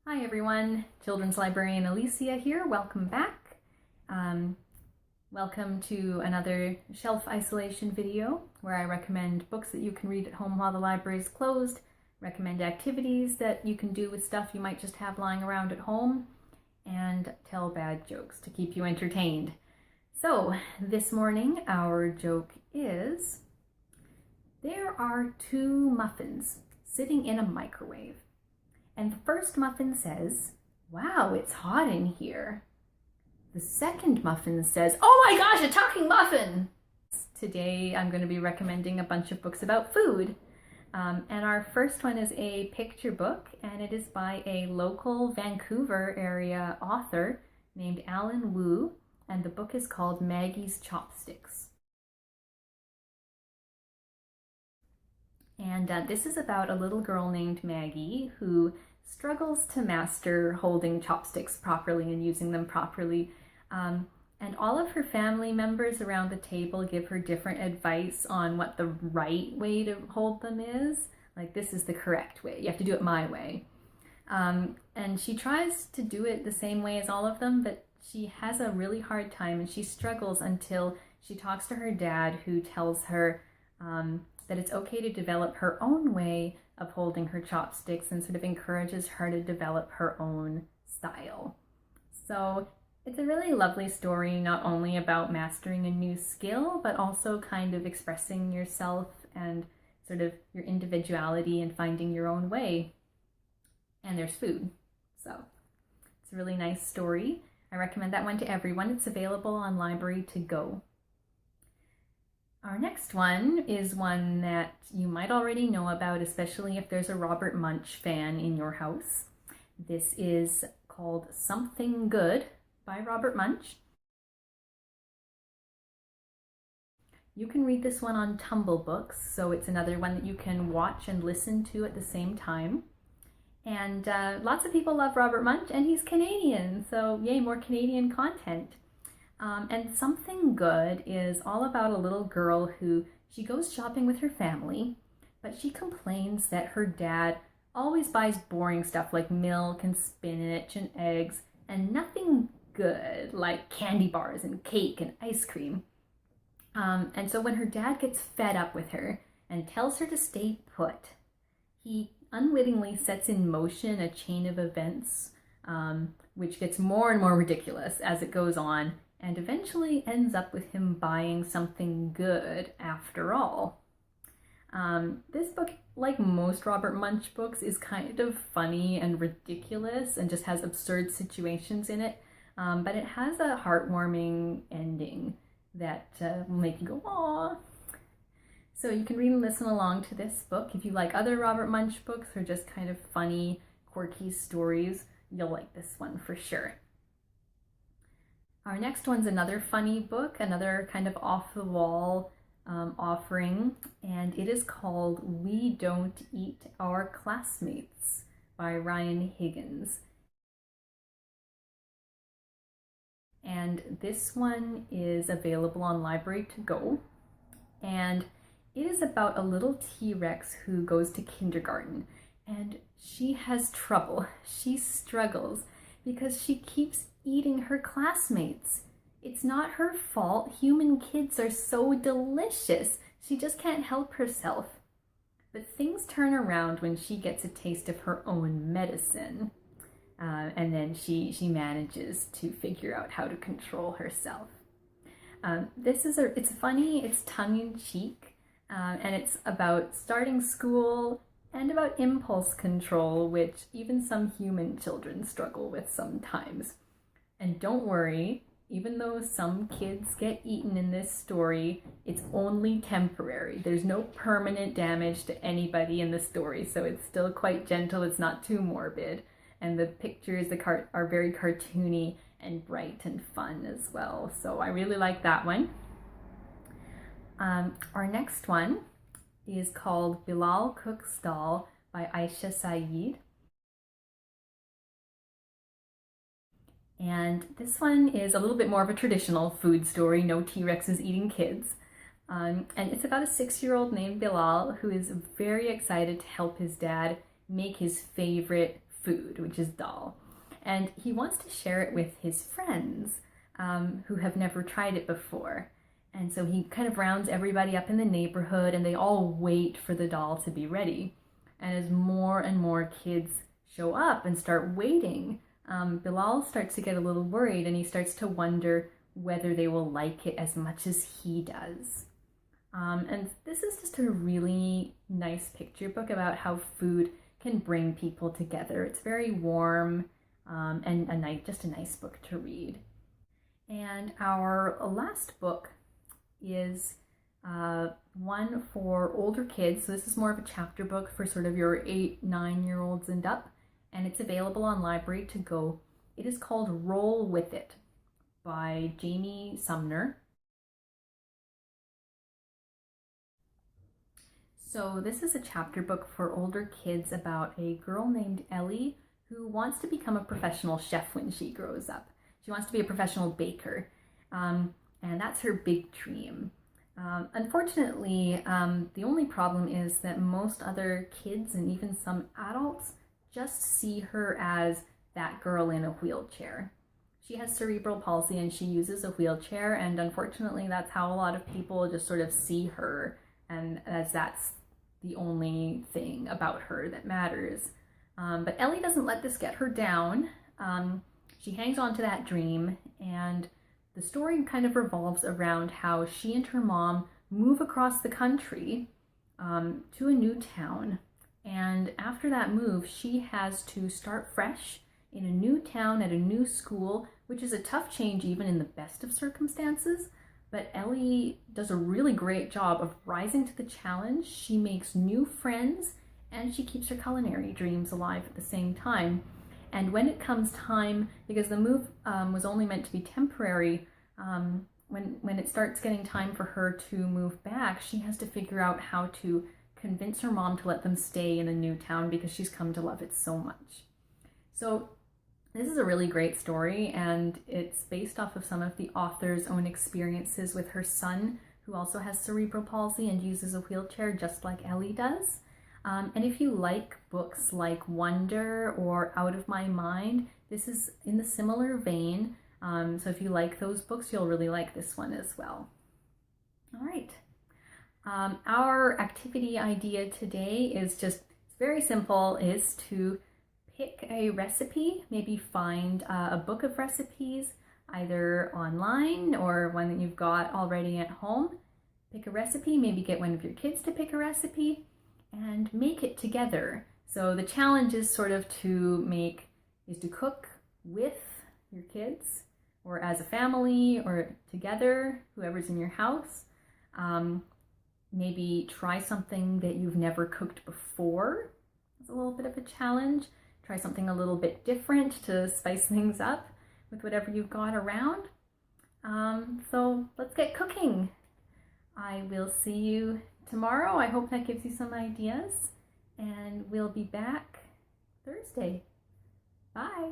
Hi everyone, Children's Librarian Alicia here. Welcome back. Welcome to another shelf isolation video where I recommend books that you can read at home while the library is closed, recommend activities that you can do with stuff you might just have lying around at home, and tell bad jokes to keep you entertained. So this morning our joke is, there are two muffins sitting in a microwave. And the first muffin says, "Wow, it's hot in here." The second muffin says, "Oh my gosh, a talking muffin!" Today I'm going to be recommending a bunch of books about food. And our first one is a picture book, and it is by a local Vancouver area author named Alan Wu, and the book is called Maggie's Chopsticks. And this is about a little girl named Maggie who struggles to master holding chopsticks properly and using them properly. And all of her family members around the table give her different advice on what the right way to hold them is. Like, this is the correct way. You have to do it my way. And she tries to do it the same way as all of them, but she has a really hard time and she struggles until she talks to her dad, who tells her that it's okay to develop her own way of holding her chopsticks and sort of encourages her to develop her own style. So it's a really lovely story, not only about mastering a new skill, but also kind of expressing yourself and sort of your individuality and finding your own way. And there's food. So it's a really nice story. I recommend that one to everyone. It's available on Library to Go. Our next one is one that you might already know about, especially if there's a Robert Munsch fan in your house. This is called Something Good by Robert Munsch. You can read this one on Tumble Books, so it's another one that you can watch and listen to at the same time. And lots of people love Robert Munsch, and he's Canadian, so yay, more Canadian content. And Something Good is all about a little girl who, she goes shopping with her family, but she complains that her dad always buys boring stuff like milk and spinach and eggs, and nothing good like candy bars and cake and ice cream. And so when her dad gets fed up with her and tells her to stay put, he unwittingly sets in motion a chain of events, which gets more and more ridiculous as it goes on, and eventually ends up with him buying something good after all. This book, like most Robert Munsch books, is kind of funny and ridiculous and just has absurd situations in it, but it has a heartwarming ending that will make you go, "Aww." So you can read and listen along to this book. If you like other Robert Munsch books or just kind of funny, quirky stories, you'll like this one for sure. Our next one's another funny book, another kind of off-the-wall offering, and it is called We Don't Eat Our Classmates by Ryan Higgins. And this one is available on Library to Go, and it is about a little T-Rex who goes to kindergarten, and she has trouble. She struggles because she keeps eating her classmates. It's not her fault. Human kids are so delicious. She just can't help herself. But things turn around when she gets a taste of her own medicine. And then she manages to figure out how to control herself. It's funny, it's tongue-in-cheek, and it's about starting school and about impulse control, which even some human children struggle with sometimes. And don't worry, even though some kids get eaten in this story, it's only temporary. There's no permanent damage to anybody in the story, so it's still quite gentle. It's not too morbid. And the pictures are very cartoony and bright and fun as well. So I really like that one. Our next one is called Bilal Cooks Stall by Aisha Saeed. And this one is a little bit more of a traditional food story, no T-Rexes eating kids. And it's about a 6-year-old named Bilal who is very excited to help his dad make his favorite food, which is dal. And he wants to share it with his friends who have never tried it before. And so he kind of rounds everybody up in the neighborhood, and they all wait for the dal to be ready. And as more and more kids show up and start waiting, Bilal starts to get a little worried, and he starts to wonder whether they will like it as much as he does. And this is just a really nice picture book about how food can bring people together. It's very warm and just a nice book to read. And our last book is one for older kids. So this is more of a chapter book for sort of your 8-9-year-olds and up, and it's available on Library to Go. It is called Roll With It by Jamie Sumner. So this is a chapter book for older kids about a girl named Ellie who wants to become a professional chef when she grows up. She wants to be a professional baker, and that's her big dream. Unfortunately, the only problem is that most other kids and even some adults just see her as that girl in a wheelchair. She has cerebral palsy and she uses a wheelchair, and unfortunately that's how a lot of people just sort of see her, and as that's the only thing about her that matters. But Ellie doesn't let this get her down. She hangs on to that dream, and the story kind of revolves around how she and her mom move across the country to a new town. And after that move, she has to start fresh in a new town at a new school, which is a tough change even in the best of circumstances. But Ellie does a really great job of rising to the challenge. She makes new friends, and she keeps her culinary dreams alive at the same time. And when it comes time, because the move was only meant to be temporary, when it starts getting time for her to move back, she has to figure out how to convince her mom to let them stay in the new town because she's come to love it so much. So this is a really great story, and it's based off of some of the author's own experiences with her son, who also has cerebral palsy and uses a wheelchair just like Ellie does. And if you like books like Wonder or Out of My Mind, this is in the similar vein. So if you like those books, you'll really like this one as well. All right. Our activity idea today is just very simple, is to pick a recipe, maybe find a book of recipes, either online or one that you've got already at home. Pick a recipe, maybe get one of your kids to pick a recipe, and make it together. So the challenge is sort of to cook with your kids, or as a family, or together, whoever's in your house. Maybe try something that you've never cooked before. It's a little bit of a challenge. Try something a little bit different to spice things up with whatever you've got around. So let's get cooking. I will see you tomorrow. I hope that gives you some ideas, and we'll be back Thursday. Bye.